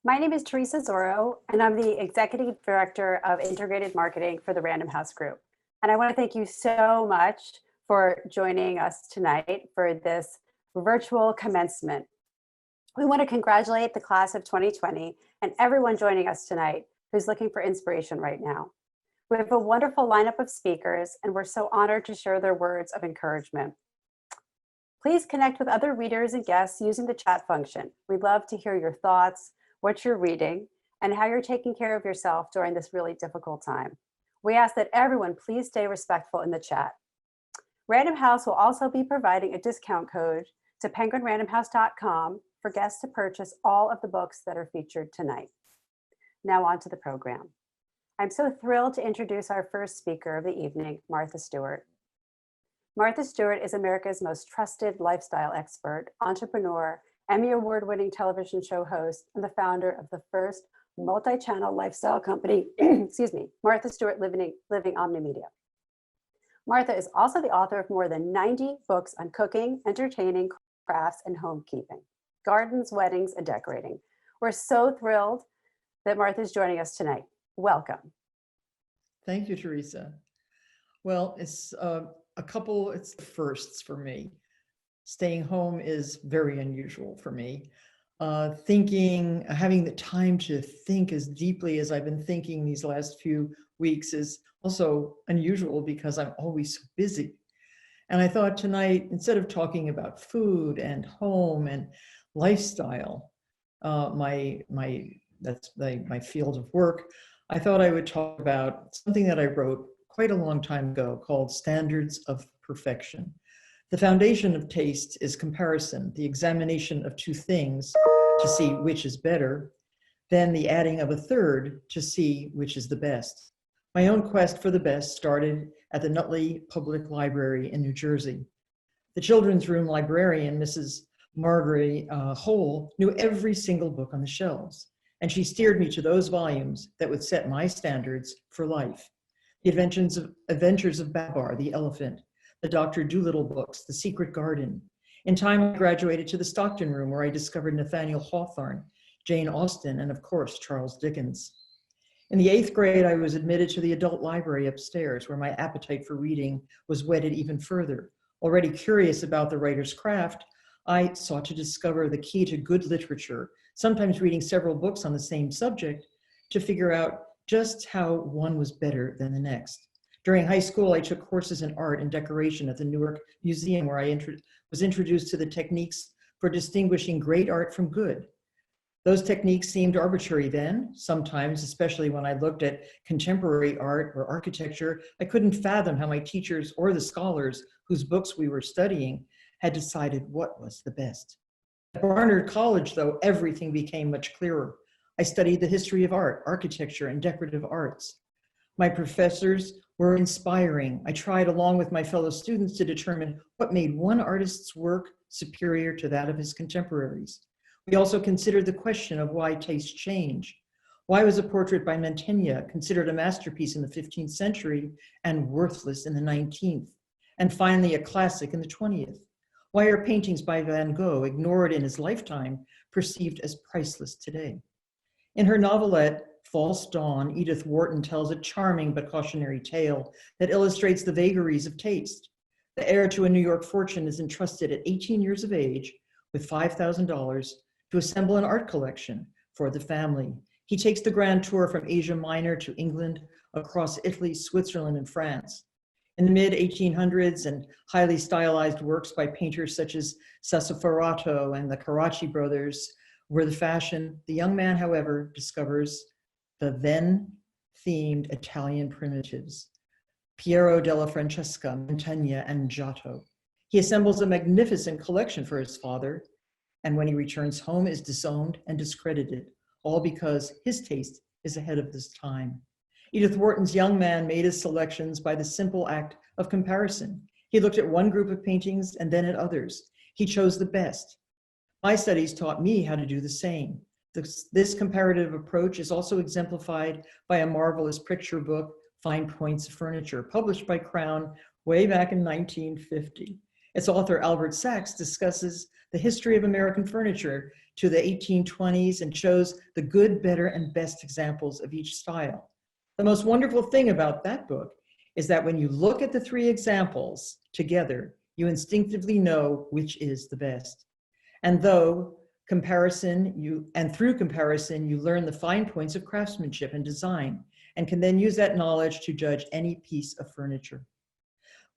My name is Teresa Zorro, and I'm the Executive Director of Integrated Marketing for the Random House Group. And I want to thank you so much for joining us tonight for this virtual commencement. We want to congratulate the class of 2020 and everyone joining us tonight who's looking for inspiration right now. We have a wonderful lineup of speakers, and we're so honored to share their words of encouragement. Please connect with other readers and guests using the chat function. We'd love to hear your thoughts, what you're reading, and how you're taking care of yourself during this really difficult time. We ask that everyone please stay respectful in the chat. Random House will also be providing a discount code to penguinrandomhouse.com for guests to purchase all of the books that are featured tonight. Now on to the program. I'm so thrilled to introduce our first speaker of the evening, Martha Stewart. Martha Stewart is America's most trusted lifestyle expert, entrepreneur, Emmy Award-winning television show host, and the founder of the first multi-channel lifestyle company, excuse me, Martha Stewart Living Omnimedia. Martha is also the author of more than 90 books on cooking, entertaining, crafts, and homekeeping, gardens, weddings, and decorating. We're so thrilled that Martha is joining us tonight. Welcome. Thank you, Teresa. Well, it's the firsts for me. Staying home is very unusual for me. Having the time to think as deeply as I've been thinking these last few weeks is also unusual because I'm always so busy. And I thought tonight, instead of talking about food and home and lifestyle, my field of work, I thought I would talk about something that I wrote quite a long time ago called Standards of Perfection. The foundation of taste is comparison, the examination of two things to see which is better, then the adding of a third to see which is the best. My own quest for the best started at the Nutley Public Library in New Jersey. The children's room librarian, Mrs. Margaret Hole, knew every single book on the shelves, and she steered me to those volumes that would set my standards for life. The Adventures of Babar, the Elephant, the Dr. Dolittle books, The Secret Garden. In time, I graduated to the Stockton room where I discovered Nathaniel Hawthorne, Jane Austen, and of course, Charles Dickens. In the 8th grade, I was admitted to the adult library upstairs where my appetite for reading was whetted even further. Already curious about the writer's craft, I sought to discover the key to good literature, sometimes reading several books on the same subject to figure out just how one was better than the next. During high school, I took courses in art and decoration at the Newark Museum, where I was introduced to the techniques for distinguishing great art from good. Those techniques seemed arbitrary then. Sometimes, especially when I looked at contemporary art or architecture, I couldn't fathom how my teachers or the scholars whose books we were studying had decided what was the best. At Barnard College, though, everything became much clearer. I studied the history of art, architecture, and decorative arts. My professors were inspiring. I tried, along with my fellow students, to determine what made one artist's work superior to that of his contemporaries. We also considered the question of why tastes change. Why was a portrait by Mantegna considered a masterpiece in the 15th century and worthless in the 19th? And finally, a classic in the 20th? Why are paintings by Van Gogh, ignored in his lifetime, perceived as priceless today? In her novelette, False Dawn, Edith Wharton tells a charming but cautionary tale that illustrates the vagaries of taste. The heir to a New York fortune is entrusted at 18 years of age with $5,000 to assemble an art collection for the family. He takes the grand tour from Asia Minor to England, across Italy, Switzerland, and France. In the mid-1800s, and highly stylized works by painters such as Sassoferrato and the Carracci brothers were the fashion. The young man, however, discovers the then-themed Italian primitives, Piero della Francesca, Mantegna, and Giotto. He assembles a magnificent collection for his father, and when he returns home is disowned and discredited, all because his taste is ahead of this time. Edith Wharton's young man made his selections by the simple act of comparison. He looked at one group of paintings and then at others. He chose the best. My studies taught me how to do the same. This comparative approach is also exemplified by a marvelous picture book, Fine Points of Furniture, published by Crown way back in 1950. Its author, Albert Sachs, discusses the history of American furniture to the 1820s and shows the good, better, and best examples of each style. The most wonderful thing about that book is that when you look at the three examples together, you instinctively know which is the best. And through comparison, you learn the fine points of craftsmanship and design, and can then use that knowledge to judge any piece of furniture.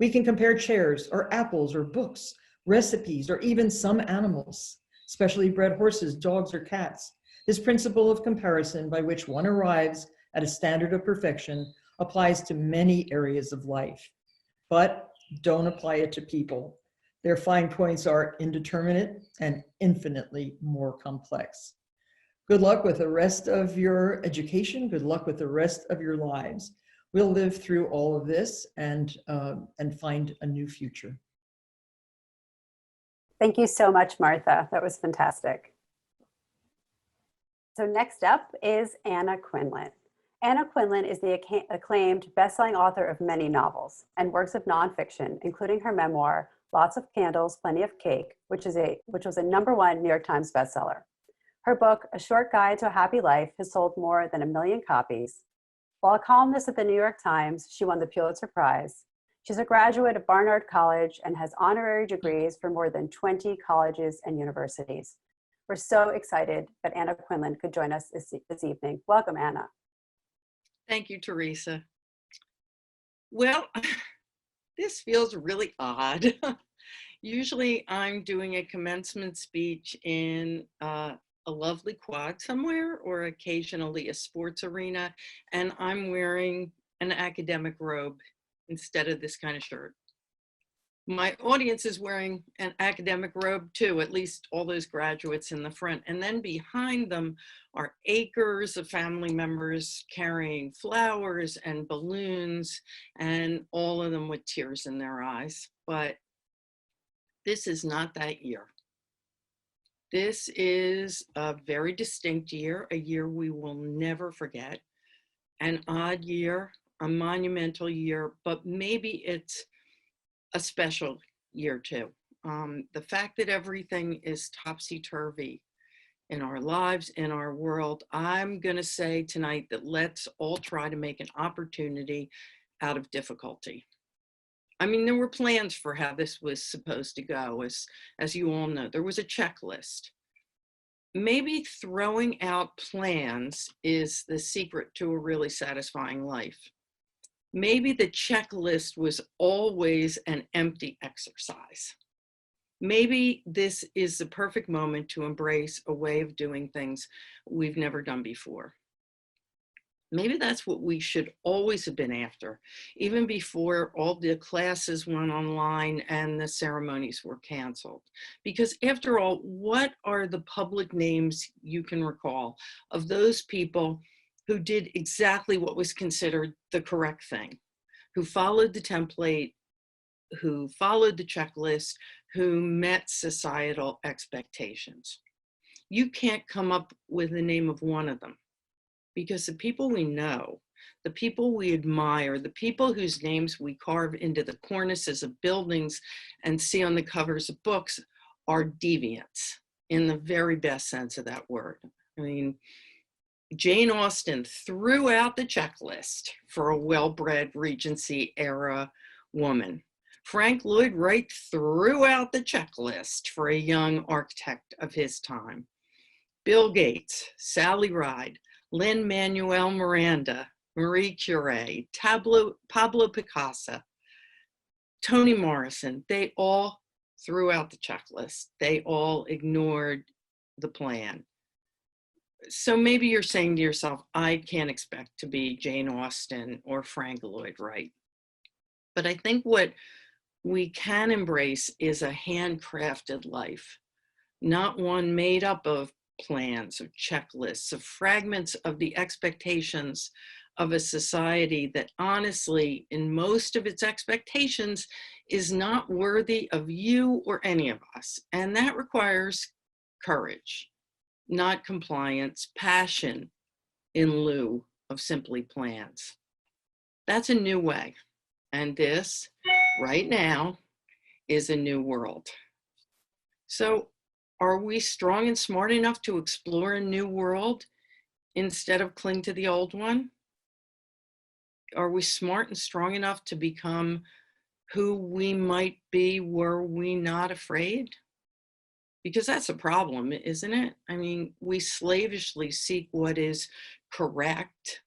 We can compare chairs or apples or books, recipes, or even some animals, specially bred horses, dogs, or cats. This principle of comparison by which one arrives at a standard of perfection applies to many areas of life, but don't apply it to people. Their fine points are indeterminate and infinitely more complex. Good luck with the rest of your education. Good luck with the rest of your lives. We'll live through all of this and find a new future. Thank you so much, Martha. That was fantastic. So next up is Anna Quinlan. Anna Quinlan is the acclaimed best-selling author of many novels and works of nonfiction, including her memoir, Lots of Candles, Plenty of Cake, which was a #1 New York Times bestseller. Her book, A Short Guide to a Happy Life, has sold more than 1 million copies. While a columnist at the New York Times, she won the Pulitzer Prize. She's a graduate of Barnard College and has honorary degrees from more than 20 colleges and universities. We're so excited that Anna Quinlan could join us this evening. Welcome, Anna. Thank you, Teresa. Well, this feels really odd. Usually I'm doing a commencement speech in a lovely quad somewhere, or occasionally a sports arena, and I'm wearing an academic robe instead of this kind of shirt. My audience is wearing an academic robe too, at least all those graduates in the front. And then behind them are acres of family members carrying flowers and balloons, and all of them with tears in their eyes. But this is not that year. This is a very distinct year, a year we will never forget, an odd year, a monumental year, but maybe it's a special year too. The fact that everything is topsy-turvy in our lives, in our world, I'm gonna say tonight that let's all try to make an opportunity out of difficulty. I mean, there were plans for how this was supposed to go, as you all know. There was a checklist. Maybe throwing out plans is the secret to a really satisfying life. Maybe the checklist was always an empty exercise. Maybe this is the perfect moment to embrace a way of doing things we've never done before. Maybe that's what we should always have been after, even before all the classes went online and the ceremonies were canceled. Because after all, what are the public names you can recall of those people who did exactly what was considered the correct thing, who followed the template, who followed the checklist, who met societal expectations? You can't come up with the name of one of them, because the people we know, the people we admire, the people whose names we carve into the cornices of buildings and see on the covers of books are deviants in the very best sense of that word. I mean, Jane Austen threw out the checklist for a well-bred Regency era woman. Frank Lloyd Wright threw out the checklist for a young architect of his time. Bill Gates, Sally Ride, Lin-Manuel Miranda, Marie Curie, Pablo Picasso, Toni Morrison, they all threw out the checklist. They all ignored the plan. So maybe you're saying to yourself, I can't expect to be Jane Austen or Frank Lloyd Wright. But I think what we can embrace is a handcrafted life, not one made up of plans or checklists, of fragments of the expectations of a society that honestly, in most of its expectations, is not worthy of you or any of us. And that requires courage, not compliance, passion in lieu of simply plans. That's a new way. And this, right now, is a new world. So are we strong and smart enough to explore a new world instead of cling to the old one? Are we smart and strong enough to become who we might be were we not afraid? Because that's a problem, isn't it? I mean, we slavishly seek what is correct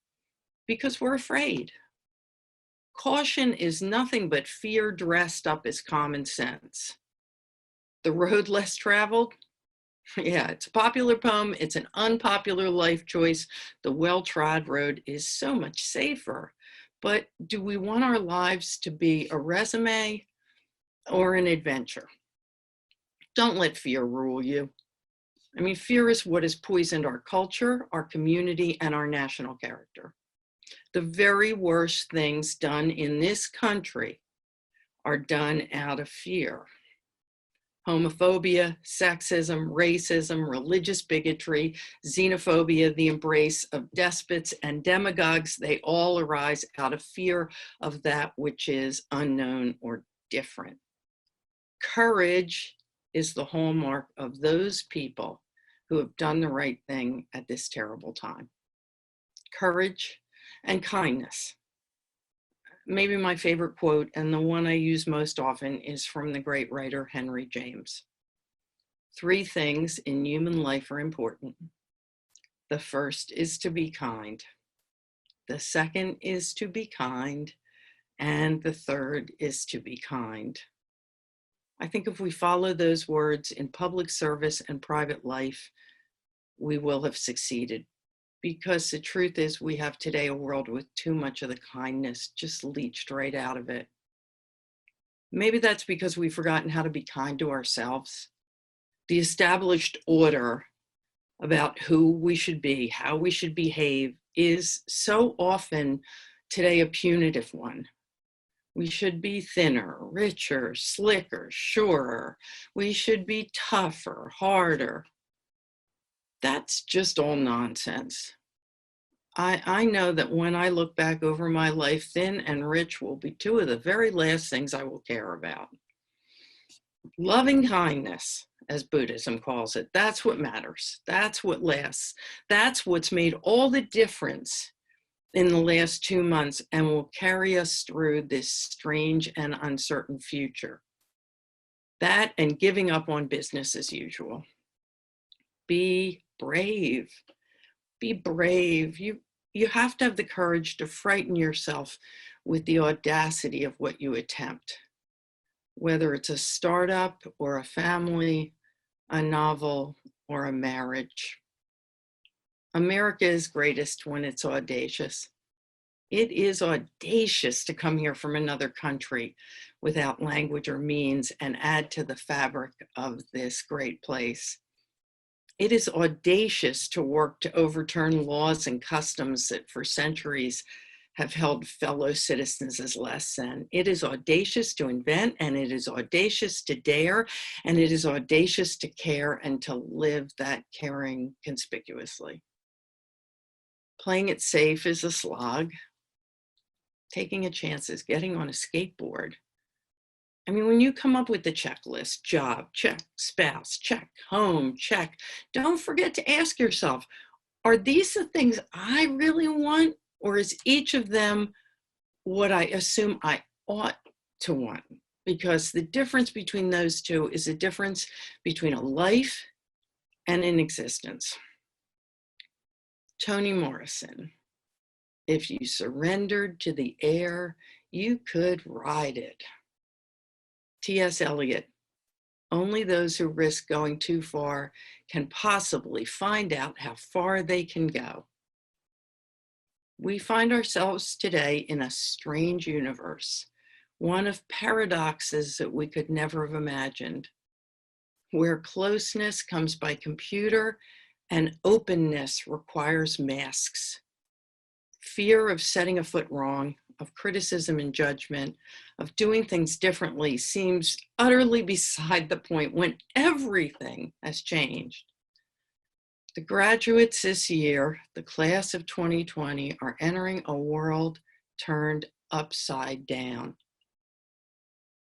because we're afraid. Caution is nothing but fear dressed up as common sense. The road less traveled? Yeah, it's a popular poem. It's an unpopular life choice. The well-trod road is so much safer. But do we want our lives to be a resume or an adventure? Don't let fear rule you. I mean, fear is what has poisoned our culture, our community, and our national character. The very worst things done in this country are done out of fear. Homophobia, sexism, racism, religious bigotry, xenophobia, the embrace of despots and demagogues, they all arise out of fear of that which is unknown or different. Courage is the hallmark of those people who have done the right thing at this terrible time. Courage and kindness. Maybe my favorite quote, and the one I use most often, is from the great writer Henry James. 3 things in human life are important. The first is to be kind. The second is to be kind. And the third is to be kind. I think if we follow those words in public service and private life, we will have succeeded. Because the truth is, we have today a world with too much of the kindness just leached right out of it. Maybe that's because we've forgotten how to be kind to ourselves. The established order about who we should be, how we should behave, is so often today a punitive one. We should be thinner, richer, slicker, surer. We should be tougher, harder. That's just all nonsense. I know that when I look back over my life, thin and rich will be 2 of the very last things I will care about. Loving kindness, as Buddhism calls it, that's what matters. That's what lasts. That's what's made all the difference in the last 2 months and will carry us through this strange and uncertain future. That and giving up on business as usual. Be brave. Be brave. You have to have the courage to frighten yourself with the audacity of what you attempt. Whether it's a startup or a family, a novel or a marriage. America is greatest when it's audacious. It is audacious to come here from another country without language or means and add to the fabric of this great place. It is audacious to work to overturn laws and customs that for centuries have held fellow citizens as less than. It is audacious to invent, and it is audacious to dare, and it is audacious to care and to live that caring conspicuously. Playing it safe is a slog. Taking a chance is getting on a skateboard. I mean, when you come up with the checklist, job, check, spouse, check, home, check, don't forget to ask yourself, are these the things I really want? Or is each of them what I assume I ought to want? Because the difference between those 2 is a difference between a life and an existence. Toni Morrison, if you surrendered to the air, you could ride it. T.S. Eliot, only those who risk going too far can possibly find out how far they can go. We find ourselves today in a strange universe, one of paradoxes that we could never have imagined, where closeness comes by computer and openness requires masks. Fear of setting a foot wrong, of criticism and judgment, of doing things differently seems utterly beside the point when everything has changed. The graduates this year, the class of 2020, are entering a world turned upside down.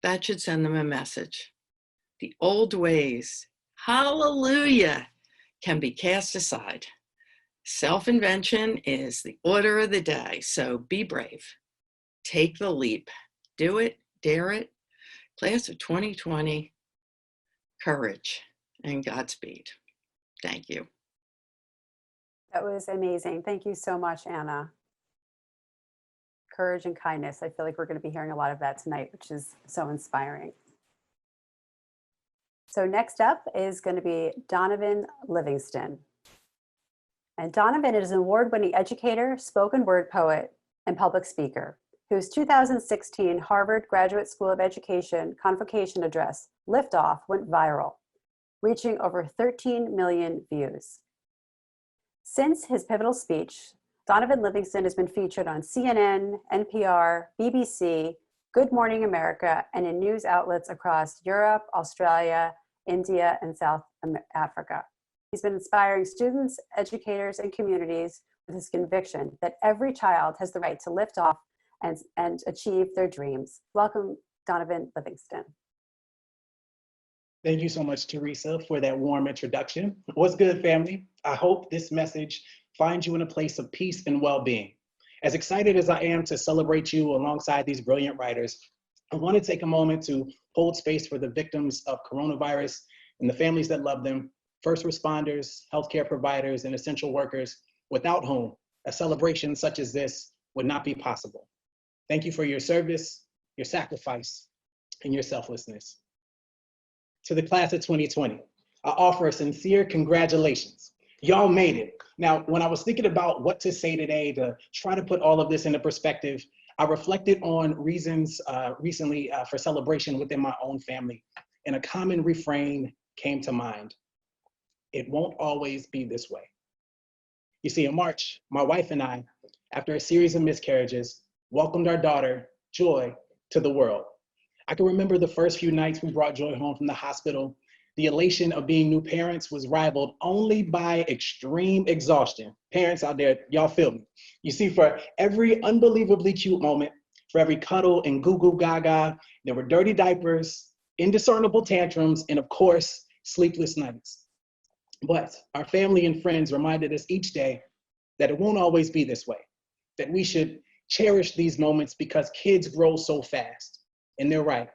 That should send them a message. The old ways, hallelujah, can be cast aside. Self-invention is the order of the day, so be brave. Take the leap. Do it, dare it. Class of 2020, courage and Godspeed. Thank you. That was amazing. Thank you so much, Anna. Courage and kindness. I feel like we're going to be hearing a lot of that tonight, which is so inspiring. So next up is going to be Donovan Livingston. And Donovan is an award-winning educator, spoken word poet, and public speaker, whose 2016 Harvard Graduate School of Education convocation address, Liftoff, went viral, reaching over 13 million views. Since his pivotal speech, Donovan Livingston has been featured on CNN, NPR, BBC, Good Morning America, and in news outlets across Europe, Australia, India, and South Africa. He's been inspiring students, educators, and communities with his conviction that every child has the right to lift off and achieve their dreams. Welcome, Donovan Livingston. Thank you so much, Teresa, for that warm introduction. What's good, family? I hope this message finds you in a place of peace and well-being. As excited as I am to celebrate you alongside these brilliant writers, I want to take a moment to hold space for the victims of coronavirus and the families that love them, first responders, healthcare providers, and essential workers, without whom a celebration such as this would not be possible. Thank you for your service, your sacrifice, and your selflessness. To the class of 2020, I offer a sincere congratulations. Y'all made it. Now, when I was thinking about what to say today to try to put all of this into perspective, I reflected on reasons recently for celebration within my own family, and a common refrain came to mind. It won't always be this way. You see, in March, my wife and I, after a series of miscarriages, welcomed our daughter, Joy, to the world. I can remember the first few nights we brought Joy home from the hospital. The elation of being new parents was rivaled only by extreme exhaustion. Parents out there, y'all feel me. You see, for every unbelievably cute moment, for every cuddle and goo goo gaga, there were dirty diapers, indiscernible tantrums, and of course, sleepless nights. But our family and friends reminded us each day that it won't always be this way, that we should cherish these moments because kids grow so fast. And they're right.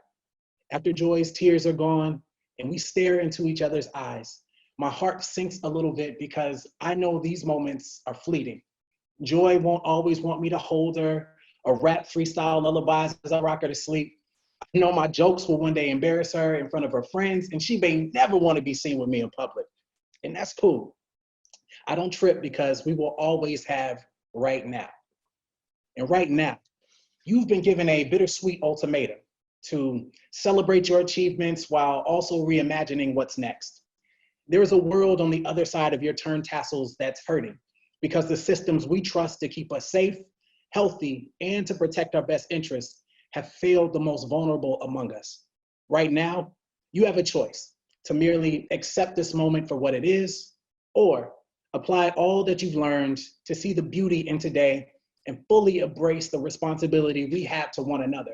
After Joy's tears are gone and we stare into each other's eyes, my heart sinks a little bit because I know these moments are fleeting. Joy won't always want me to hold her or rap freestyle lullabies as I rock her to sleep. I know my jokes will one day embarrass her in front of her friends, and she may never want to be seen with me in public. And that's cool. I don't trip because we will always have right now. And right now, you've been given a bittersweet ultimatum to celebrate your achievements while also reimagining what's next. There is a world on the other side of your turn tassels that's hurting because the systems we trust to keep us safe, healthy, and to protect our best interests have failed the most vulnerable among us. Right now, you have a choice to merely accept this moment for what it is, or apply all that you've learned to see the beauty in today and fully embrace the responsibility we have to one another.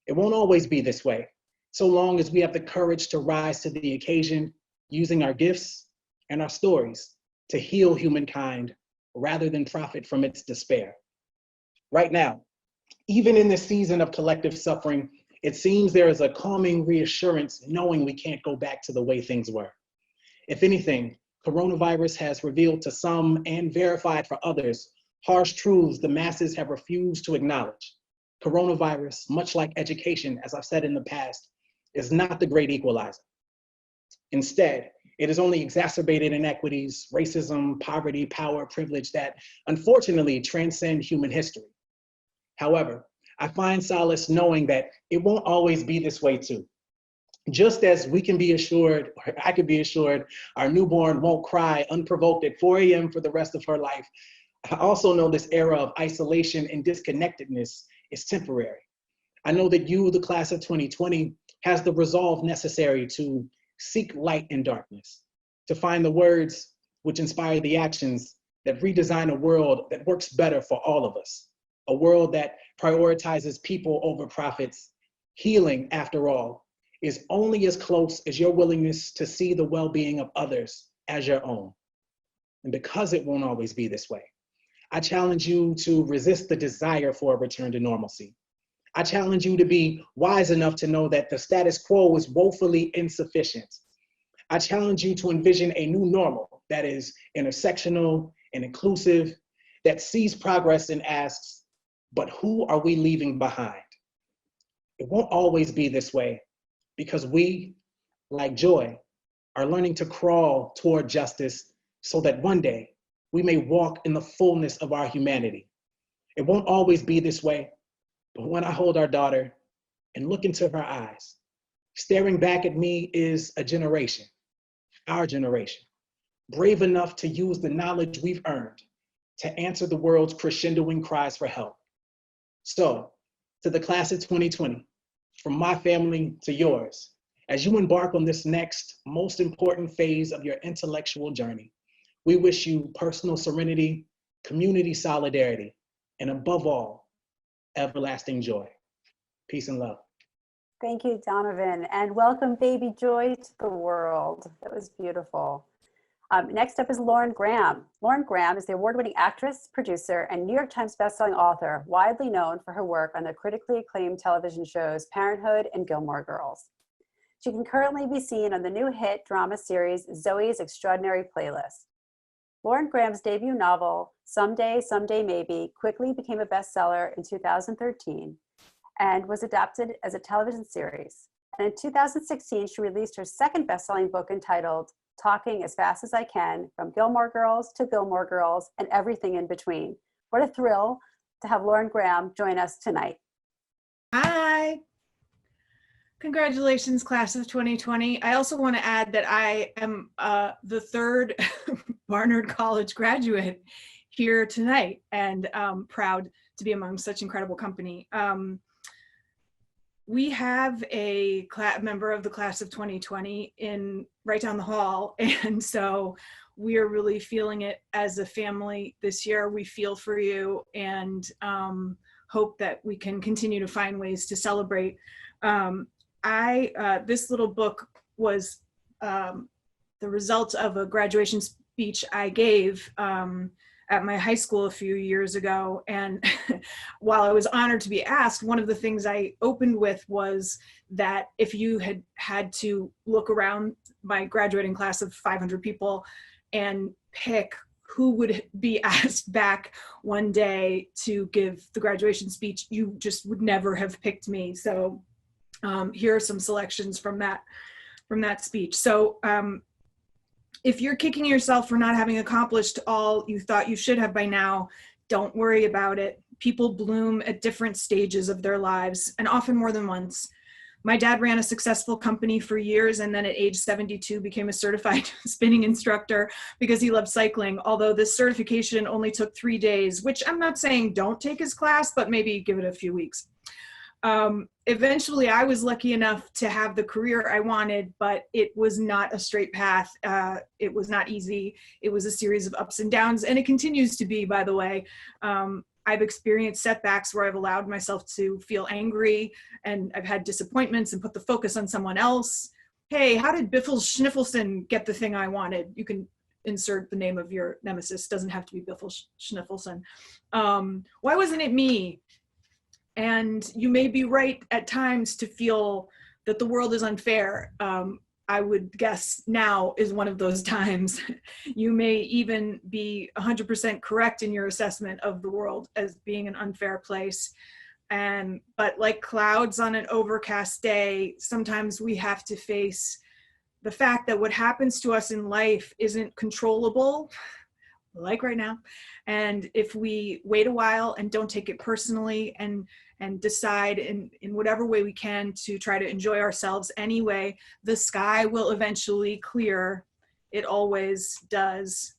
It won't always be this way, so long as we have the courage to rise to the occasion, using our gifts and our stories to heal humankind rather than profit from its despair. Right now, even in this season of collective suffering, it seems there is a calming reassurance knowing we can't go back to the way things were. If anything, coronavirus has revealed to some and verified for others harsh truths the masses have refused to acknowledge. Coronavirus, much like education, as I've said in the past, is not the great equalizer. Instead, it has only exacerbated inequities, racism, poverty, power, privilege that unfortunately transcend human history. However, I find solace knowing that it won't always be this way too. Just as we can be assured, or I can be assured, our newborn won't cry unprovoked at 4 a.m. for the rest of her life, I also know this era of isolation and disconnectedness is temporary. I know that you, the class of 2020, has the resolve necessary to seek light in darkness, to find the words which inspire the actions that redesign a world that works better for all of us, a world that prioritizes people over profits, Healing, after all, is only as close as your willingness to see the well-being of others as your own. And because it won't always be this way, I challenge you to resist the desire for a return to normalcy. I challenge you to be wise enough to know that the status quo is woefully insufficient. I challenge you to envision a new normal that is intersectional and inclusive, that sees progress and asks, but who are we leaving behind? It won't always be this way because we, like Joy, are learning to crawl toward justice so that one day we may walk in the fullness of our humanity. It won't always be this way, but when I hold our daughter and look into her eyes, staring back at me is a generation, our generation, brave enough to use the knowledge we've earned to answer the world's crescendoing cries for help. So, to the class of 2020, from my family to yours, as you embark on this next most important phase of your intellectual journey, we wish you personal serenity, community solidarity, and above all, everlasting joy. Peace and love. Thank you, Donovan, and welcome baby Joy to the world. That was beautiful. Next up is Lauren Graham. Lauren Graham is the award-winning actress, producer, and New York Times bestselling author, widely known for her work on the critically acclaimed television shows Parenthood and Gilmore Girls. She can currently be seen on the new hit drama series Zoe's Extraordinary Playlist. Lauren Graham's debut novel, Someday, Someday Maybe, quickly became a bestseller in 2013 and was adapted as a television series. And in 2016, she released her second bestselling book entitled Talking as Fast as I Can, From Gilmore Girls to Gilmore Girls and Everything in Between. What a thrill to have Lauren Graham join us tonight. Hi. Congratulations, class of 2020. I also want to add that I am the third Barnard College graduate here tonight, and proud to be among such incredible company. We have a member of the class of 2020 right down the hall, and so we are really feeling it as a family this year. We feel for you and hope that we can continue to find ways to celebrate. This little book was the result of a graduation speech I gave at my high school a few years ago. And while I was honored to be asked, one of the things I opened with was that if you had to look around my graduating class of 500 people and pick who would be asked back one day to give the graduation speech, you just would never have picked me. So here are some selections from that speech. So if you're kicking yourself for not having accomplished all you thought you should have by now, don't worry about it. People bloom at different stages of their lives, and often more than once. My dad ran a successful company for years, and then at age 72 became a certified spinning instructor because he loved cycling, although this certification only took 3 days, which I'm not saying don't take his class, but maybe give it a few weeks. Eventually, I was lucky enough to have the career I wanted, but it was not a straight path. It was not easy. It was a series of ups and downs, and it continues to be, by the way. I've experienced setbacks where I've allowed myself to feel angry, and I've had disappointments and put the focus on someone else. Hey, how did Biffle Schniffelson get the thing I wanted? You can insert the name of your nemesis. Doesn't have to be Biffle Schniffelson. Why wasn't it me? And you may be right at times to feel that the world is unfair. I would guess now is one of those times. You may even be 100% correct in your assessment of the world as being an unfair place. But like clouds on an overcast day, sometimes we have to face the fact that what happens to us in life isn't controllable, like right now. And if we wait a while and don't take it personally and decide in whatever way we can to try to enjoy ourselves anyway, the sky will eventually clear. It always does.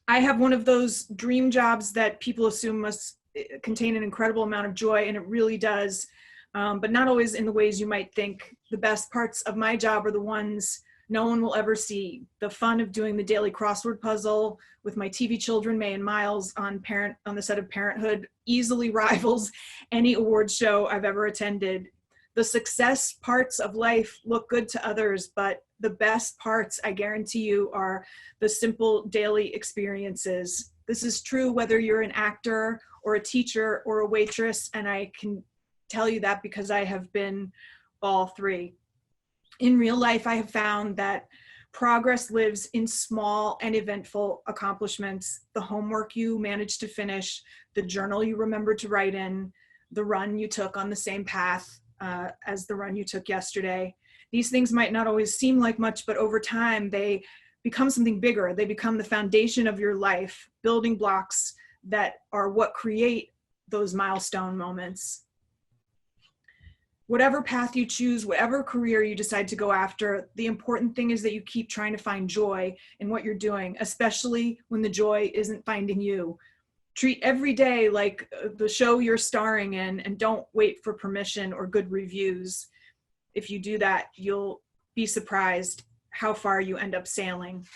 I have one of those dream jobs that people assume must contain an incredible amount of joy, and it really does, but not always in the ways you might think. The best parts of my job are the ones no one will ever see. The fun of doing the daily crossword puzzle with my TV children, May and Miles, on the set of Parenthood easily rivals any awards show I've ever attended. The success parts of life look good to others, but the best parts, I guarantee you, are the simple daily experiences. This is true whether you're an actor or a teacher or a waitress, and I can tell you that because I have been all three. In real life, I have found that progress lives in small and eventful accomplishments. The homework you managed to finish, the journal you remembered to write in, the run you took on the same path as the run you took yesterday. These things might not always seem like much, but over time, they become something bigger. They become the foundation of your life, building blocks that are what create those milestone moments. Whatever path you choose, whatever career you decide to go after, the important thing is that you keep trying to find joy in what you're doing, especially when the joy isn't finding you. Treat every day like the show you're starring in, and don't wait for permission or good reviews. If you do that, you'll be surprised how far you end up sailing.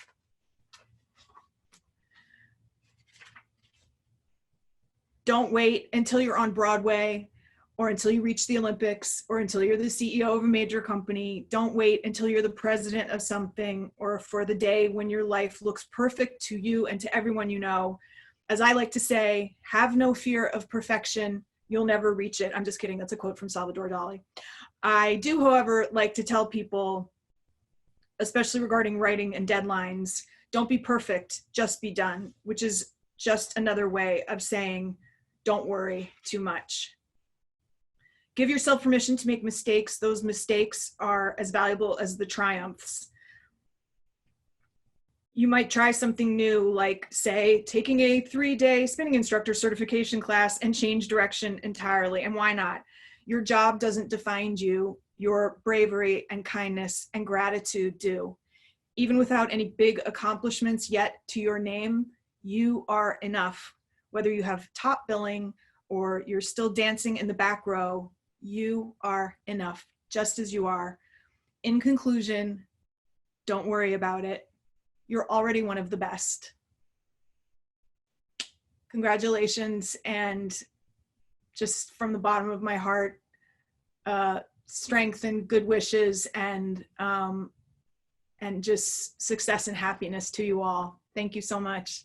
Don't wait until you're on Broadway, or until you reach the Olympics, or until you're the CEO of a major company. Don't wait until you're the president of something, or for the day when your life looks perfect to you and to everyone you know. As I like to say, have no fear of perfection. You'll never reach it. I'm just kidding. That's a quote from Salvador Dali. I do, however, like to tell people, especially regarding writing and deadlines, don't be perfect, just be done, which is just another way of saying, don't worry too much. Give yourself permission to make mistakes. Those mistakes are as valuable as the triumphs. You might try something new, like, say, taking a 3-day spinning instructor certification class and change direction entirely. And why not? Your job doesn't define you. Your bravery and kindness and gratitude do. Even without any big accomplishments yet to your name, you are enough. Whether you have top billing or you're still dancing in the back row, you are enough, just as you are. In conclusion, don't worry about it. You're already one of the best. Congratulations, and just from the bottom of my heart, strength and good wishes, and just success and happiness to you all. Thank you so much.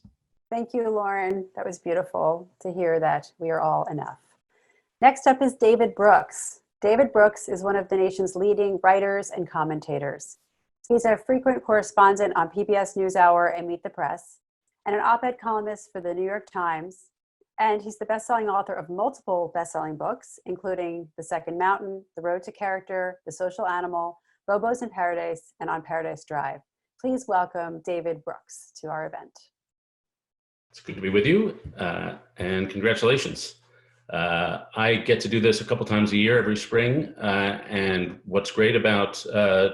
Thank you, Lauren. That was beautiful to hear that we are all enough. Next up is David Brooks. David Brooks is one of the nation's leading writers and commentators. He's a frequent correspondent on PBS NewsHour and Meet the Press, and an op-ed columnist for the New York Times. And he's the best-selling author of multiple best-selling books, including The Second Mountain, The Road to Character, The Social Animal, Bobos in Paradise, and On Paradise Drive. Please welcome David Brooks to our event. It's good to be with you, and congratulations. I get to do this a couple times a year, every spring, and what's great about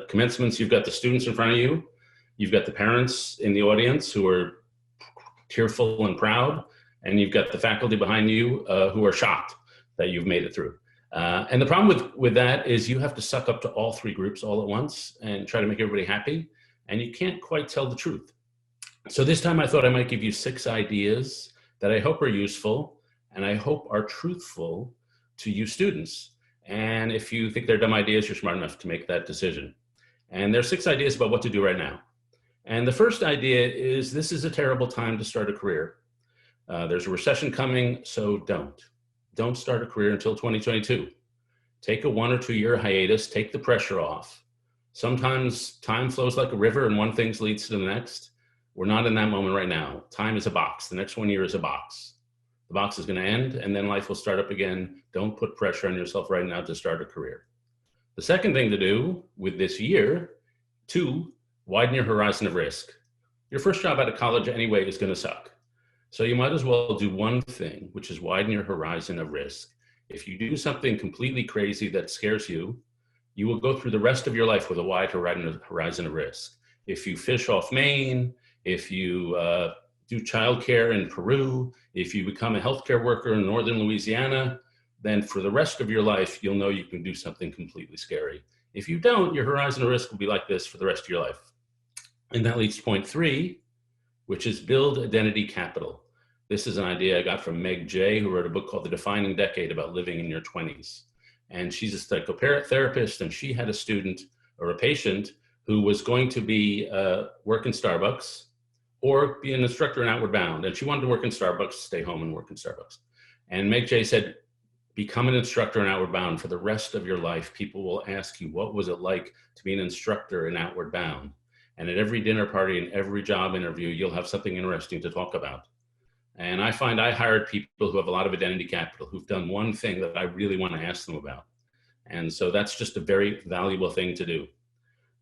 commencements, you've got the students in front of you, you've got the parents in the audience who are tearful and proud, and you've got the faculty behind you who are shocked that you've made it through. And the problem with that is you have to suck up to all three groups all at once and try to make everybody happy, and you can't quite tell the truth. So this time I thought I might give you 6 ideas that I hope are useful and I hope are truthful to you students. And if you think they're dumb ideas, you're smart enough to make that decision. And there's 6 ideas about what to do right now. And the first idea is this is a terrible time to start a career. There's a recession coming, so don't start a career until 2022. Take a 1 or 2 year hiatus, take the pressure off. Sometimes time flows like a river and one thing leads to the next. We're not in that moment right now. Time is a box. The next 1 year is a box. The box is going to end and then life will start up again. Don't put pressure on yourself right now to start a career. The second thing to do with this year, 2, widen your horizon of risk. Your first job out of college anyway is going to suck. So you might as well do one thing, which is widen your horizon of risk. If you do something completely crazy that scares you, you will go through the rest of your life with a wide horizon of risk. If you fish off Maine, if you do childcare in Peru, if you become a healthcare worker in northern Louisiana, then for the rest of your life, you'll know you can do something completely scary. If you don't, your horizon of risk will be like this for the rest of your life. And that leads to point 3, which is build identity capital. This is an idea I got from Meg Jay, who wrote a book called The Defining Decade about living in your 20s. And she's a psychotherapist, and she had a student or a patient who was going to be work in Starbucks or be an instructor in Outward Bound. And she wanted to work in Starbucks, stay home and work in Starbucks. And Meg Jay said, become an instructor in Outward Bound. For the rest of your life, people will ask you, what was it like to be an instructor in Outward Bound? And at every dinner party and every job interview, you'll have something interesting to talk about. And I find I hired people who have a lot of identity capital, who've done one thing that I really want to ask them about. And so that's just a very valuable thing to do.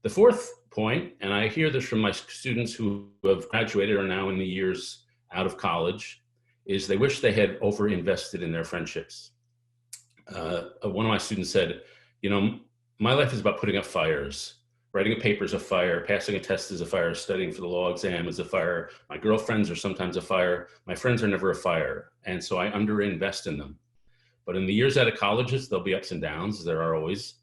The fourth point, and I hear this from my students who have graduated or are now in the years out of college, is they wish they had over-invested in their friendships. One of my students said, you know, my life is about putting up fires. Writing a paper is a fire, passing a test is a fire, studying for the law exam is a fire. My girlfriends are sometimes a fire. My friends are never a fire. And so I underinvest in them. But in the years out of colleges, there'll be ups and downs, as there are always,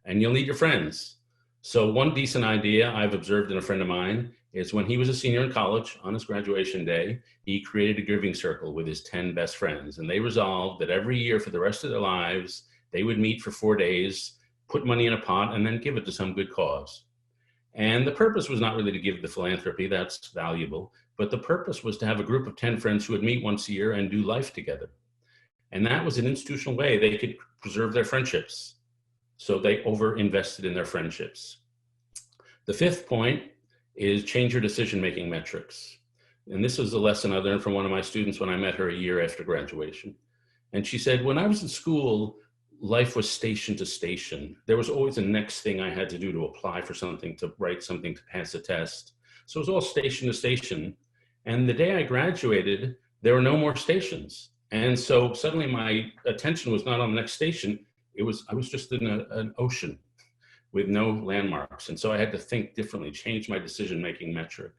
and you'll need your friends. So one decent idea I've observed in a friend of mine is when he was a senior in college, on his graduation day, he created a giving circle with his 10 best friends. And they resolved that every year for the rest of their lives, they would meet for 4 days, put money in a pot, and then give it to some good cause. And the purpose was not really to give the philanthropy, that's valuable, but the purpose was to have a group of 10 friends who would meet once a year and do life together. And that was an institutional way they could preserve their friendships. So they over-invested in their friendships. The fifth point is change your decision-making metrics. And this was a lesson I learned from one of my students when I met her a year after graduation. And she said, when I was in school, life was station to station. There was always a next thing I had to do to apply for something, to write something, to pass a test. So it was all station to station. And the day I graduated, there were no more stations. And so suddenly my attention was not on the next station. I was just in an ocean with no landmarks. And so I had to think differently, change my decision-making metric.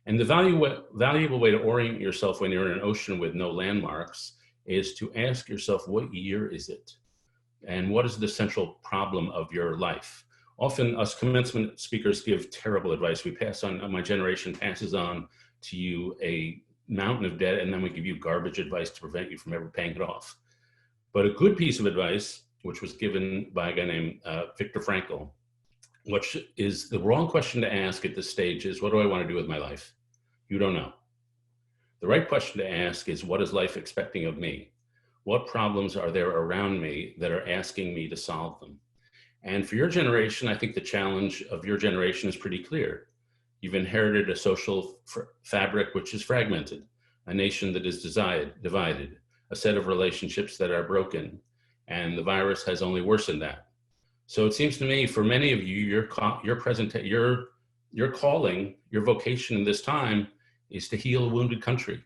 And the valuable way to orient yourself when you're in an ocean with no landmarks is to ask yourself, what year is it? And what is the central problem of your life? Often us commencement speakers give terrible advice. We pass on, my generation passes on to you a mountain of debt, and then we give you garbage advice to prevent you from ever paying it off. But a good piece of advice, which was given by a guy named Viktor Frankl, which is the wrong question to ask at this stage is, what do I want to do with my life? You don't know. The right question to ask is, what is life expecting of me? What problems are there around me that are asking me to solve them? And for your generation, I think the challenge of your generation is pretty clear. You've inherited a social fabric which is fragmented, a nation that is divided, a set of relationships that are broken, and the virus has only worsened that. So it seems to me, for many of you, your calling, your vocation in this time is to heal a wounded country.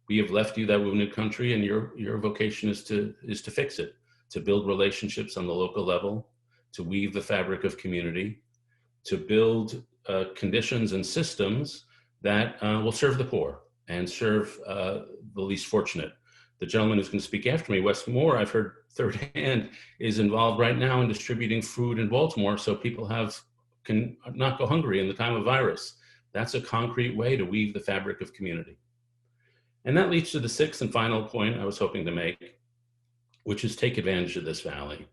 We have left you that wounded country, and your vocation is to fix it, to build relationships on the local level, to weave the fabric of community, to build conditions and systems that will serve the poor and serve the least fortunate. The gentleman who's going to speak after me, Wes Moore, I've heard third hand, is involved right now in distributing food in Baltimore so people can not go hungry in the time of virus. That's a concrete way to weave the fabric of community. And that leads to the sixth and final point I was hoping to make, which is take advantage of this valley.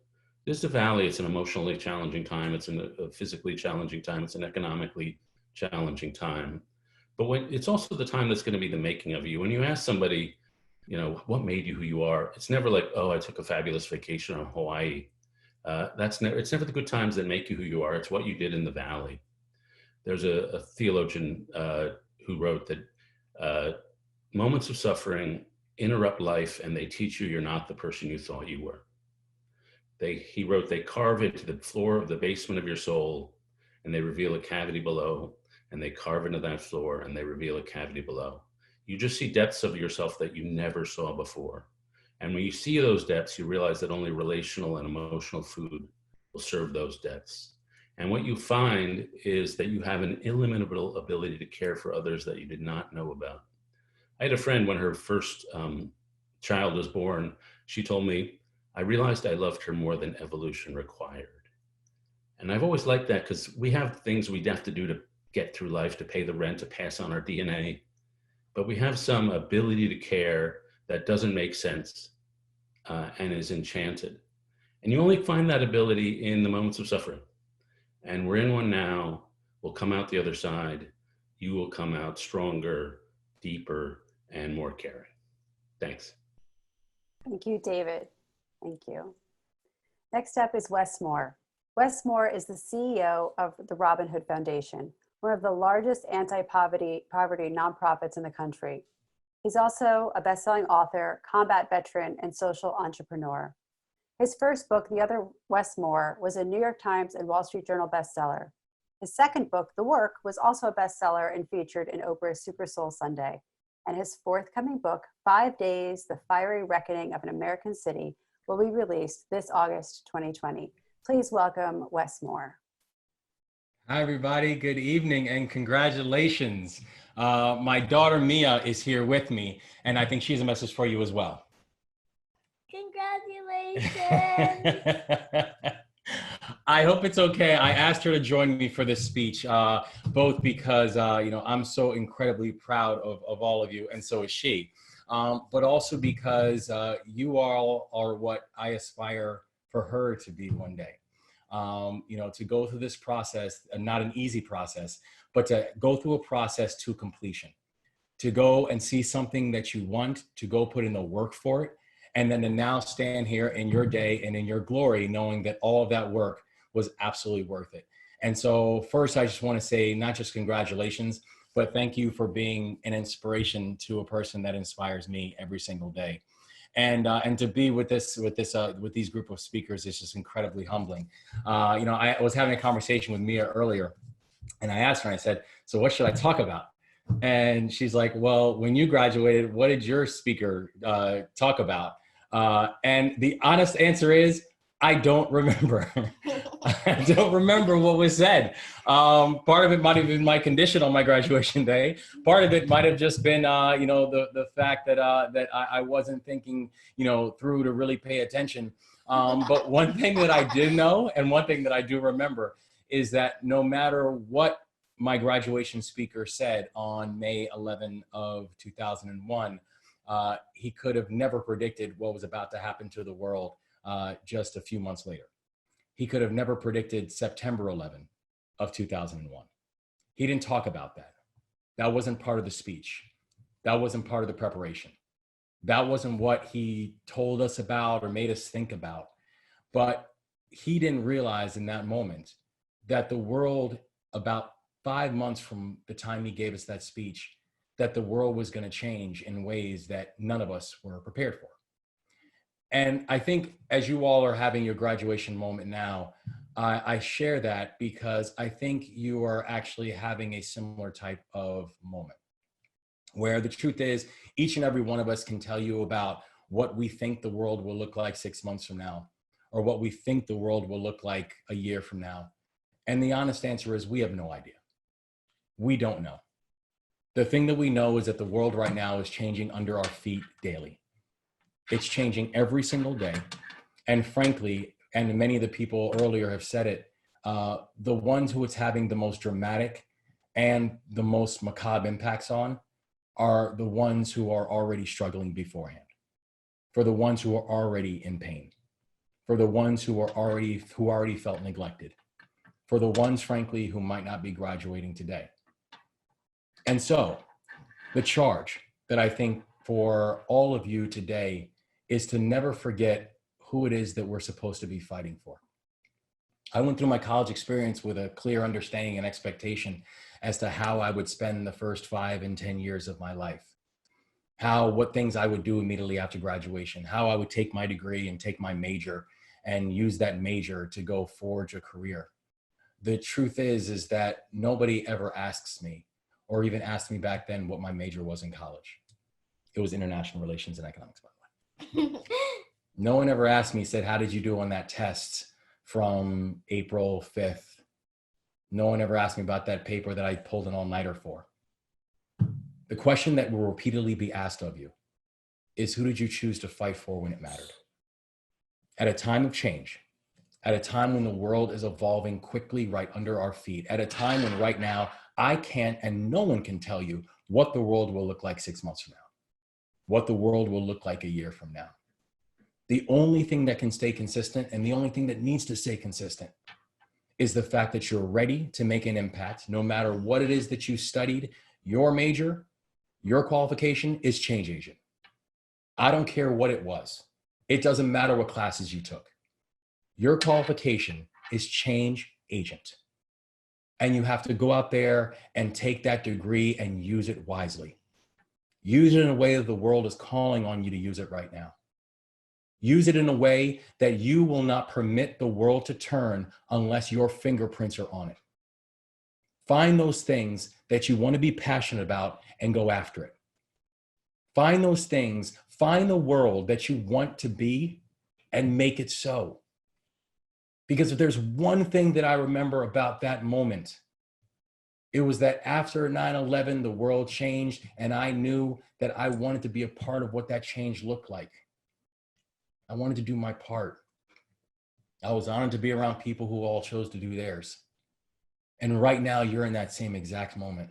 This is a valley, it's an emotionally challenging time, it's a physically challenging time, it's an economically challenging time. But it's also the time that's going to be the making of you. When you ask somebody, you know, what made you who you are? It's never like, oh, I took a fabulous vacation on Hawaii. It's never the good times that make you who you are. It's what you did in the valley. There's a theologian who wrote that moments of suffering interrupt life and they teach you you're not the person you thought you were. He wrote, they carve into the floor of the basement of your soul and they reveal a cavity below, and they carve into that floor and they reveal a cavity below. You just see depths of yourself that you never saw before. And when you see those depths, you realize that only relational and emotional food will serve those depths. And what you find is that you have an illimitable ability to care for others that you did not know about. I had a friend when her first child was born, she told me, I realized I loved her more than evolution required. And I've always liked that because we have things we have to do to get through life, to pay the rent, to pass on our DNA. But we have some ability to care that doesn't make sense and is enchanted. And you only find that ability in the moments of suffering. And we're in one now. We'll come out the other side. You will come out stronger, deeper, and more caring. Thanks. Thank you, David. Thank you. Next up is Wes Moore. Wes Moore is the CEO of the Robin Hood Foundation, one of the largest anti-poverty nonprofits in the country. He's also a best-selling author, combat veteran, and social entrepreneur. His first book, The Other Wes Moore, was a New York Times and Wall Street Journal bestseller. His second book, The Work, was also a bestseller and featured in Oprah's Super Soul Sunday. And his forthcoming book, 5 Days, The Fiery Reckoning of an American City, will be released this August 2020. Please welcome Wes Moore. Hi, everybody. Good evening and congratulations. My daughter, Mia, is here with me, and I think she has a message for you as well. Congratulations. I hope it's okay. I asked her to join me for this speech, both because, I'm so incredibly proud of all of you, and so is she, but also because you all are what I aspire for her to be one day. To go through this process, not an easy process, but to go through a process to completion, to go and see something that you want, to go put in the work for it, and then to now stand here in your day and in your glory, knowing that all of that work was absolutely worth it. And so first, I just want to say not just congratulations, but thank you for being an inspiration to a person that inspires me every single day. And to be with these group of speakers is just incredibly humbling. I was having a conversation with Mia earlier, and I asked her, and I said, so what should I talk about? And she's like, well, when you graduated, what did your speaker talk about? And the honest answer is, I don't remember. I don't remember what was said. Part of it might have been my condition on my graduation day. Part of it might have just been, the fact that I wasn't thinking, through to really pay attention. But one thing that I did know, and one thing that I do remember, is that no matter what my graduation speaker said on May 11 of 2001, he could have never predicted what was about to happen to the world just a few months later. He could have never predicted September 11 of 2001. He didn't talk about that. That wasn't part of the speech. That wasn't part of the preparation. That wasn't what he told us about or made us think about. But he didn't realize in that moment that the world, about 5 months from the time he gave us that speech, that the world was going to change in ways that none of us were prepared for. And I think as you all are having your graduation moment now, I share that because I think you are actually having a similar type of moment where the truth is each and every one of us can tell you about what we think the world will look like 6 months from now, or what we think the world will look like a year from now. And the honest answer is we have no idea. We don't know. The thing that we know is that the world right now is changing under our feet daily. It's changing every single day. And frankly, and many of the people earlier have said it, the ones who it's having the most dramatic and the most macabre impacts on are the ones who are already struggling beforehand, for the ones who are already in pain, for the ones who already felt neglected, for the ones, frankly, who might not be graduating today. And so the charge that I think for all of you today is to never forget who it is that we're supposed to be fighting for. I went through my college experience with a clear understanding and expectation as to how I would spend the first 5 and 10 years of my life, what things I would do immediately after graduation, how I would take my degree and take my major and use that major to go forge a career. The truth is that nobody ever asks me, or even asked me back then, what my major was in college. It was international relations and economics, by the way. No one ever asked me, said, how did you do on that test from April 5th? No one ever asked me about that paper that I pulled an all-nighter for. The question that will repeatedly be asked of you is, who did you choose to fight for when it mattered? At a time of change, at a time when the world is evolving quickly right under our feet, at a time when right now I can't and no one can tell you what the world will look like 6 months from now, what the world will look like a year from now. The only thing that can stay consistent and the only thing that needs to stay consistent is the fact that you're ready to make an impact. No matter what it is that you studied, your major, your qualification is change agent. I don't care what it was. It doesn't matter what classes you took. Your qualification is change agent. And you have to go out there and take that degree and use it wisely. Use it in a way that the world is calling on you to use it right now. Use it in a way that you will not permit the world to turn unless your fingerprints are on it. Find those things that you want to be passionate about and go after it. Find those things, find the world that you want to be and make it so. Because if there's one thing that I remember about that moment, it was that after 9/11, the world changed, and I knew that I wanted to be a part of what that change looked like. I wanted to do my part. I was honored to be around people who all chose to do theirs. And right now, you're in that same exact moment.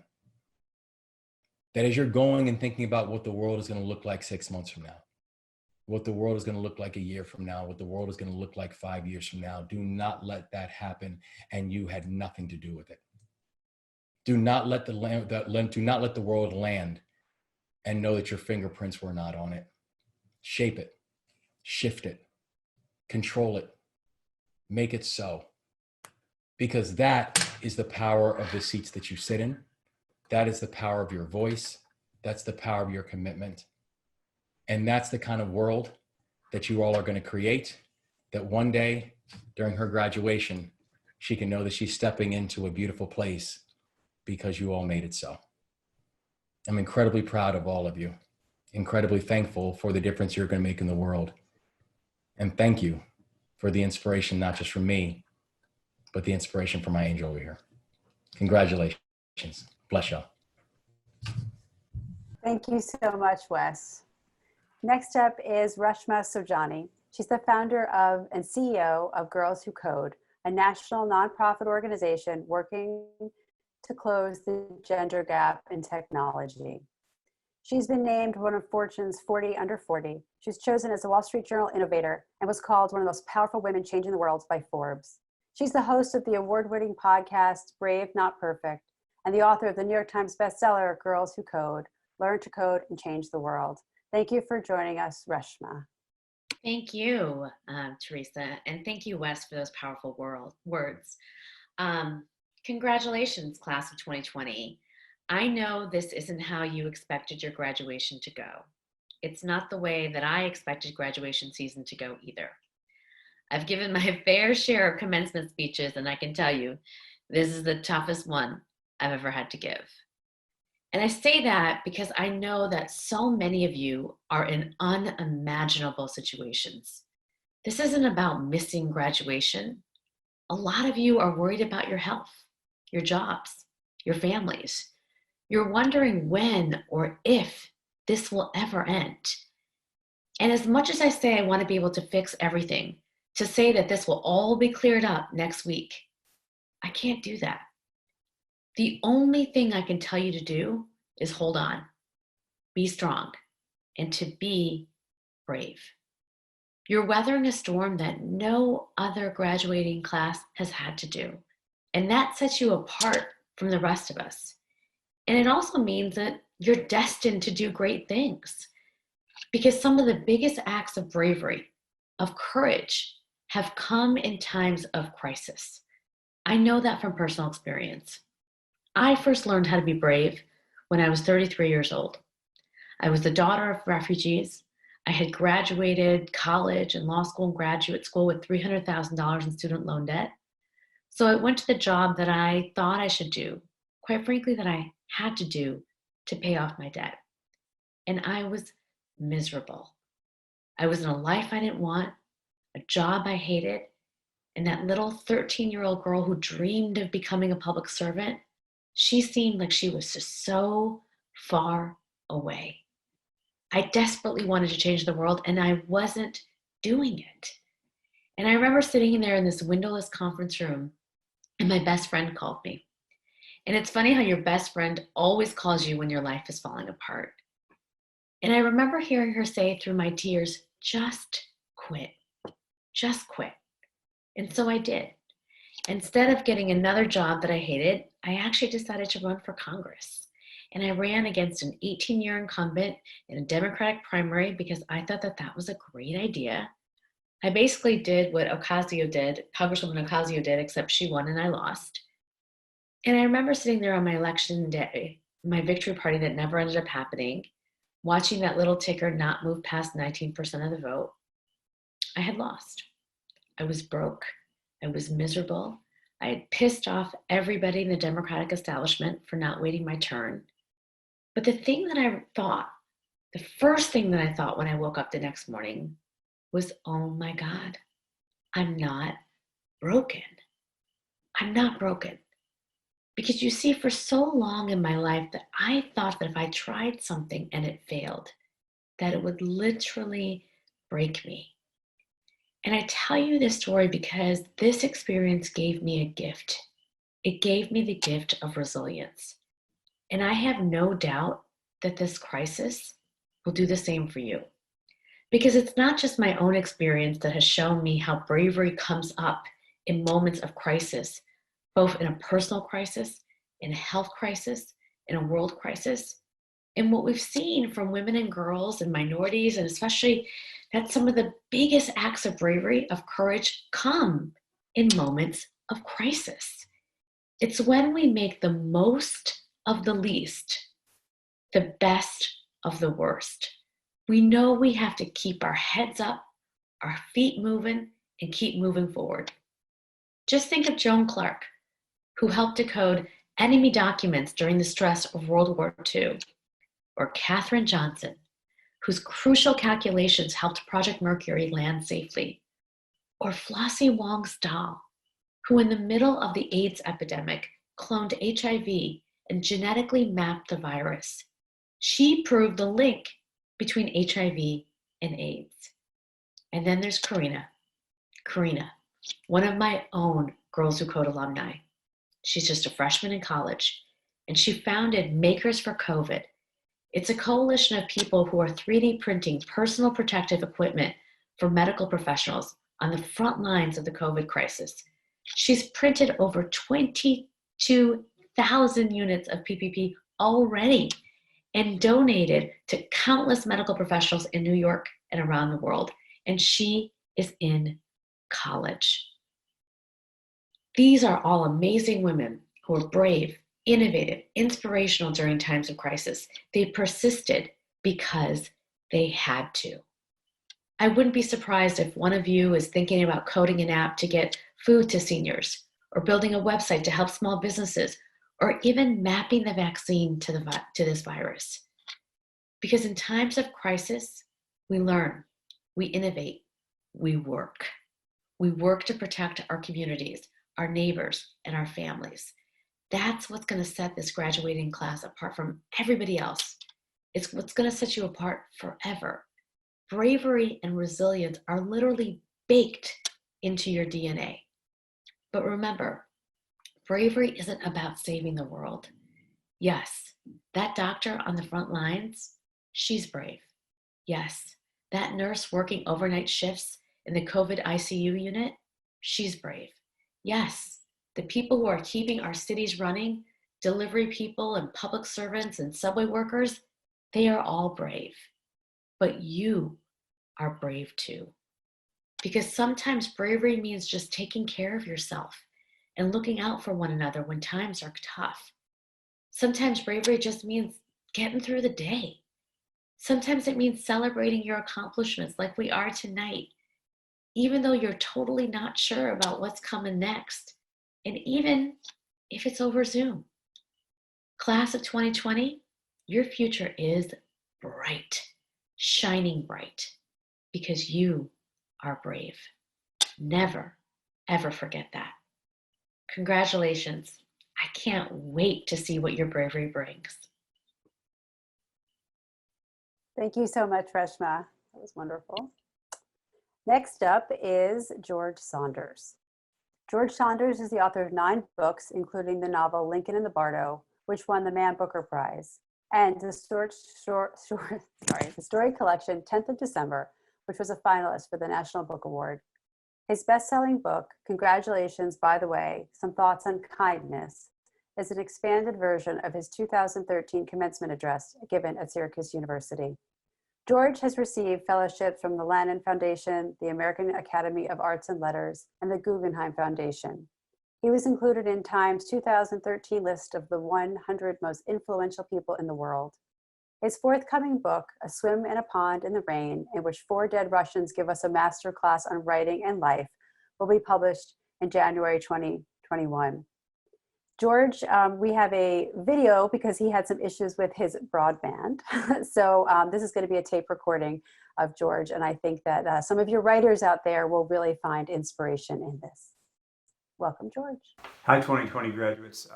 That as you're going and thinking about what the world is going to look like 6 months from now, what the world is going to look like a year from now, what the world is going to look like 5 years from now, do not let that happen and you had nothing to do with it. Do not let the world land and know that your fingerprints were not on it. Shape it, shift it, control it, make it so. Because that is the power of the seats that you sit in. That is the power of your voice. That's the power of your commitment. And that's the kind of world that you all are going to create, that one day during her graduation, she can know that she's stepping into a beautiful place because you all made it so. I'm incredibly proud of all of you, incredibly thankful for the difference you're going to make in the world. And thank you for the inspiration, not just from me, but the inspiration from my angel over here. Congratulations. Bless y'all. Thank you so much, Wes. Next up is Rashma Sojani. She's the founder of and CEO of Girls Who Code, a national nonprofit organization working to close the gender gap in technology. She's been named one of Fortune's 40 under 40. She was chosen as a Wall Street Journal Innovator and was called one of the most powerful women changing the world by Forbes. She's the host of the award-winning podcast, Brave Not Perfect, and the author of the New York Times bestseller, Girls Who Code, Learn to Code and Change the World. Thank you for joining us, Reshma. Thank you, Teresa, and thank you, Wes, for those powerful words. Congratulations, class of 2020. I know this isn't how you expected your graduation to go. It's not the way that I expected graduation season to go either. I've given my fair share of commencement speeches, and I can tell you, this is the toughest one I've ever had to give. And I say that because I know that so many of you are in unimaginable situations. This isn't about missing graduation. A lot of you are worried about your health, your jobs, your families. You're wondering when or if this will ever end. And as much as I say I want to be able to fix everything, to say that this will all be cleared up next week, I can't do that. The only thing I can tell you to do is hold on, be strong, and to be brave. You're weathering a storm that no other graduating class has had to do, and that sets you apart from the rest of us. And it also means that you're destined to do great things, because some of the biggest acts of bravery, of courage, have come in times of crisis. I know that from personal experience. I first learned how to be brave when I was 33 years old. I was the daughter of refugees. I had graduated college and law school and graduate school with $300,000 in student loan debt. So I went to the job that I thought I should do, quite frankly, that I had to do to pay off my debt. And I was miserable. I was in a life I didn't want, a job I hated, and that little 13-year-old girl who dreamed of becoming a public servant, she seemed like she was just so far away. I desperately wanted to change the world, and I wasn't doing it. And I remember sitting in there in this windowless conference room, and my best friend called me. And it's funny how your best friend always calls you when your life is falling apart. And I remember hearing her say through my tears, just quit, just quit. And so I did. Instead of getting another job that I hated, I actually decided to run for Congress. And I ran against an 18-year incumbent in a Democratic primary because I thought that that was a great idea. I basically did what Ocasio did, Congresswoman Ocasio did, except she won and I lost. And I remember sitting there on my election day, my victory party that never ended up happening, watching that little ticker not move past 19% of the vote. I had lost. I was broke. I was miserable. I had pissed off everybody in the Democratic establishment for not waiting my turn. But the thing that I thought, the first thing that I thought when I woke up the next morning was, oh my God, I'm not broken. I'm not broken. Because you see, for so long in my life that I thought that if I tried something and it failed, that it would literally break me. And I tell you this story because this experience gave me a gift. It gave me the gift of resilience. And I have no doubt that this crisis will do the same for you. Because it's not just my own experience that has shown me how bravery comes up in moments of crisis, both in a personal crisis, in a health crisis, in a world crisis. And what we've seen from women and girls and minorities, and especially that some of the biggest acts of bravery, of courage, come in moments of crisis. It's when we make the most of the least, the best of the worst. We know we have to keep our heads up, our feet moving, and keep moving forward. Just think of Joan Clark, who helped decode enemy documents during the stress of World War II, or Katherine Johnson, whose crucial calculations helped Project Mercury land safely, or Flossie Wong-Stahl, who in the middle of the AIDS epidemic cloned HIV and genetically mapped the virus. She proved the link between HIV and AIDS. And then there's Karina, one of my own Girls Who Code alumni. She's just a freshman in college, and she founded Makers for COVID. It's a coalition of people who are 3D printing personal protective equipment for medical professionals on the front lines of the COVID crisis. She's printed over 22,000 units of PPE already and donated to countless medical professionals in New York and around the world. And she is in college. These are all amazing women who are brave, innovative, inspirational during times of crisis. They persisted because they had to. I wouldn't be surprised if one of you is thinking about coding an app to get food to seniors, or building a website to help small businesses, or even mapping the vaccine to this virus. Because in times of crisis, we learn, we innovate, we work. We work to protect our communities, our neighbors, and our families. That's what's going to set this graduating class apart from everybody else. It's what's going to set you apart forever. Bravery and resilience are literally baked into your DNA. But remember, bravery isn't about saving the world. Yes, that doctor on the front lines, she's brave. Yes, that nurse working overnight shifts in the COVID ICU unit, she's brave. Yes, the people who are keeping our cities running, delivery people and public servants and subway workers, they are all brave. But you are brave too. Because sometimes bravery means just taking care of yourself and looking out for one another when times are tough. Sometimes bravery just means getting through the day. Sometimes it means celebrating your accomplishments like we are tonight, even though you're totally not sure about what's coming next, and even if it's over Zoom. Class of 2020, your future is bright, shining bright, because you are brave. Never, ever forget that. Congratulations. I can't wait to see what your bravery brings. Thank you so much, Reshma. That was wonderful. Next up is George Saunders. George Saunders is the author of 9 books, including the novel Lincoln in the Bardo, which won the Man Booker Prize, and the the story collection 10th of December, which was a finalist for the National Book Award. His best-selling book, Congratulations, By the Way, Some Thoughts on Kindness, is an expanded version of his 2013 commencement address given at Syracuse University. George has received fellowships from the Lannan Foundation, the American Academy of Arts and Letters, and the Guggenheim Foundation. He was included in Time's 2013 list of the 100 most influential people in the world. His forthcoming book, A Swim in a Pond in the Rain, in which 4 dead Russians give us a master class on writing and life, will be published in January 2021. George, we have a video because he had some issues with his broadband. So this is going to be a tape recording of George, and I think that some of your writers out there will really find inspiration in this. Welcome, George. Hi, 2020 graduates.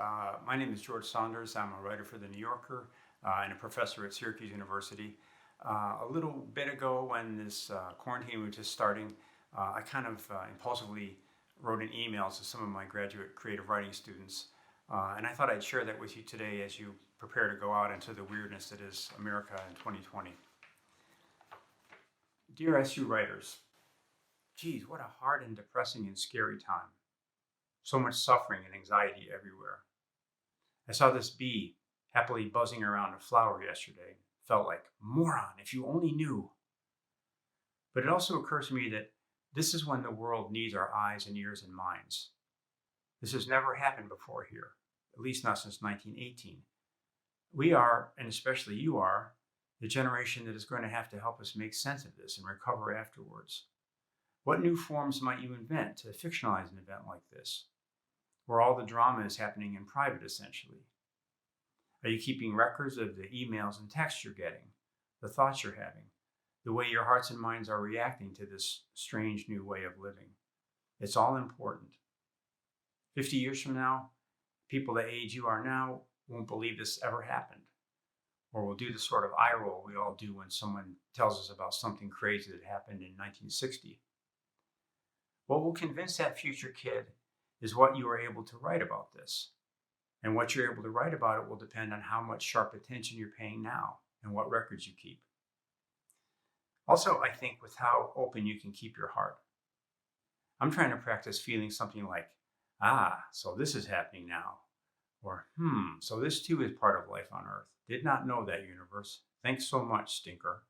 My name is George Saunders. I'm a writer for The New Yorker and a professor at Syracuse University. A little bit ago, when this quarantine was just starting, I kind of impulsively wrote an email to some of my graduate creative writing students. And I thought I'd share that with you today as you prepare to go out into the weirdness that is America in 2020. Dear SU writers, geez, what a hard and depressing and scary time. So much suffering and anxiety everywhere. I saw this bee happily buzzing around a flower yesterday. Felt like, moron, if you only knew. But it also occurs to me that this is when the world needs our eyes and ears and minds. This has never happened before here, at least not since 1918. We are, and especially you are, the generation that is going to have to help us make sense of this and recover afterwards. What new forms might you invent to fictionalize an event like this, where all the drama is happening in private, essentially? Are you keeping records of the emails and texts you're getting, the thoughts you're having, the way your hearts and minds are reacting to this strange new way of living? It's all important. 50 years from now, people the age you are now won't believe this ever happened, or will do the sort of eye roll we all do when someone tells us about something crazy that happened in 1960. What will convince that future kid is what you are able to write about this. And what you're able to write about it will depend on how much sharp attention you're paying now and what records you keep. Also, I think with how open you can keep your heart. I'm trying to practice feeling something like, so this is happening now. Or, so this too is part of life on Earth. Did not know that, universe. Thanks so much, stinker.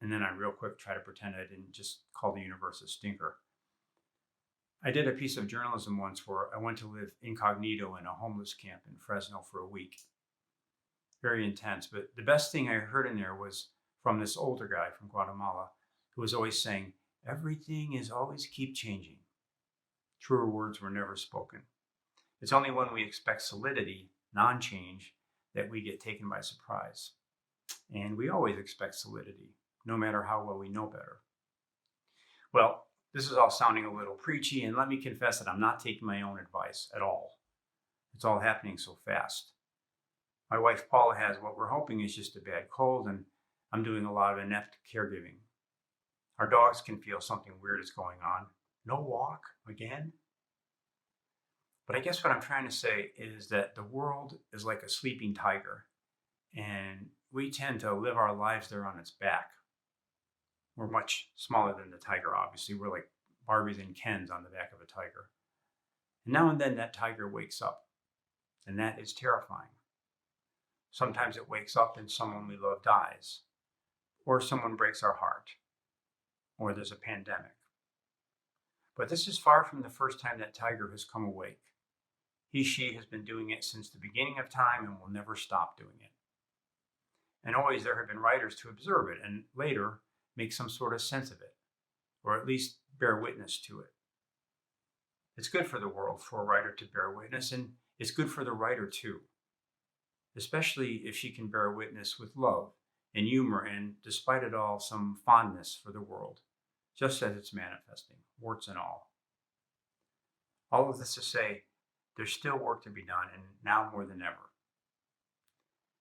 And then I real quick try to pretend I didn't just call the universe a stinker. I did a piece of journalism once where I went to live incognito in a homeless camp in Fresno for a week. Very intense, but the best thing I heard in there was from this older guy from Guatemala who was always saying, everything is always keep changing. Truer words were never spoken. It's only when we expect solidity, non-change, that we get taken by surprise. And we always expect solidity, no matter how well we know better. Well, this is all sounding a little preachy, and let me confess that I'm not taking my own advice at all. It's all happening so fast. My wife Paula has what we're hoping is just a bad cold, and I'm doing a lot of inept caregiving. Our dogs can feel something weird is going on. No walk again? But I guess what I'm trying to say is that the world is like a sleeping tiger, and we tend to live our lives there on its back. We're much smaller than the tiger, obviously. We're like Barbies and Kens on the back of a tiger. And now and then that tiger wakes up, and that is terrifying. Sometimes it wakes up and someone we love dies, or someone breaks our heart, or there's a pandemic. But this is far from the first time that tiger has come awake. She has been doing it since the beginning of time and will never stop doing it. And always there have been writers to observe it and later make some sort of sense of it, or at least bear witness to it. It's good for the world for a writer to bear witness, and it's good for the writer too, especially if she can bear witness with love and humor and, despite it all, some fondness for the world, just as it's manifesting, warts and all. All of this to say, there's still work to be done, and now more than ever.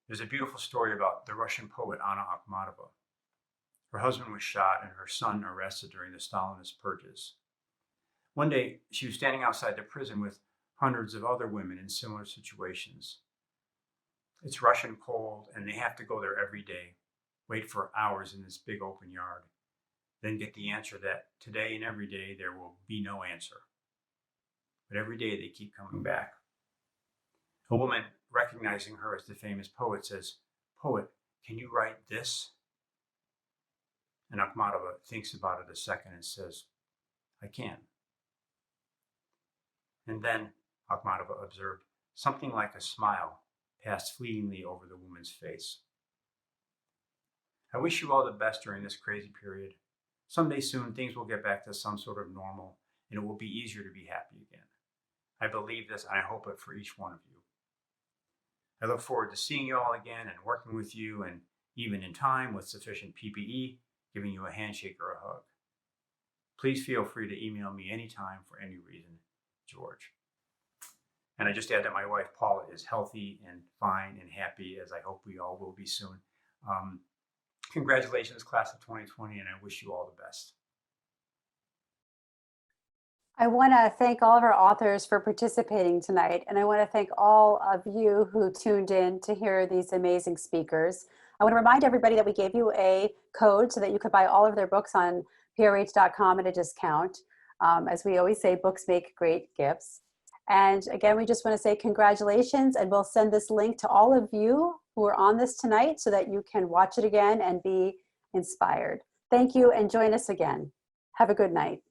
There's a beautiful story about the Russian poet Anna Akhmatova. Her husband was shot and her son arrested during the Stalinist purges. One day, she was standing outside the prison with hundreds of other women in similar situations. It's Russian cold, and they have to go there every day, wait for hours in this big open yard, then get the answer that today and every day there will be no answer. But every day they keep coming back. A woman, recognizing her as the famous poet, says, "Poet, can you write this?" And Akhmatova thinks about it a second and says, "I can." And then, Akhmatova observed, something like a smile passed fleetingly over the woman's face. I wish you all the best during this crazy period. Someday soon, things will get back to some sort of normal, and it will be easier to be happy again. I believe this, and I hope it for each one of you. I look forward to seeing you all again and working with you, and even in time, with sufficient PPE, giving you a handshake or a hug. Please feel free to email me anytime for any reason, George. And I just add that my wife, Paula, is healthy and fine and happy, as I hope we all will be soon. Congratulations, class of 2020, and I wish you all the best. I want to thank all of our authors for participating tonight, and I want to thank all of you who tuned in to hear these amazing speakers. I want to remind everybody that we gave you a code so that you could buy all of their books on prh.com at a discount. As we always say, books make great gifts. And again, we just want to say congratulations, and we'll send this link to all of you who are on this tonight so that you can watch it again and be inspired. Thank you, and join us again. Have a good night.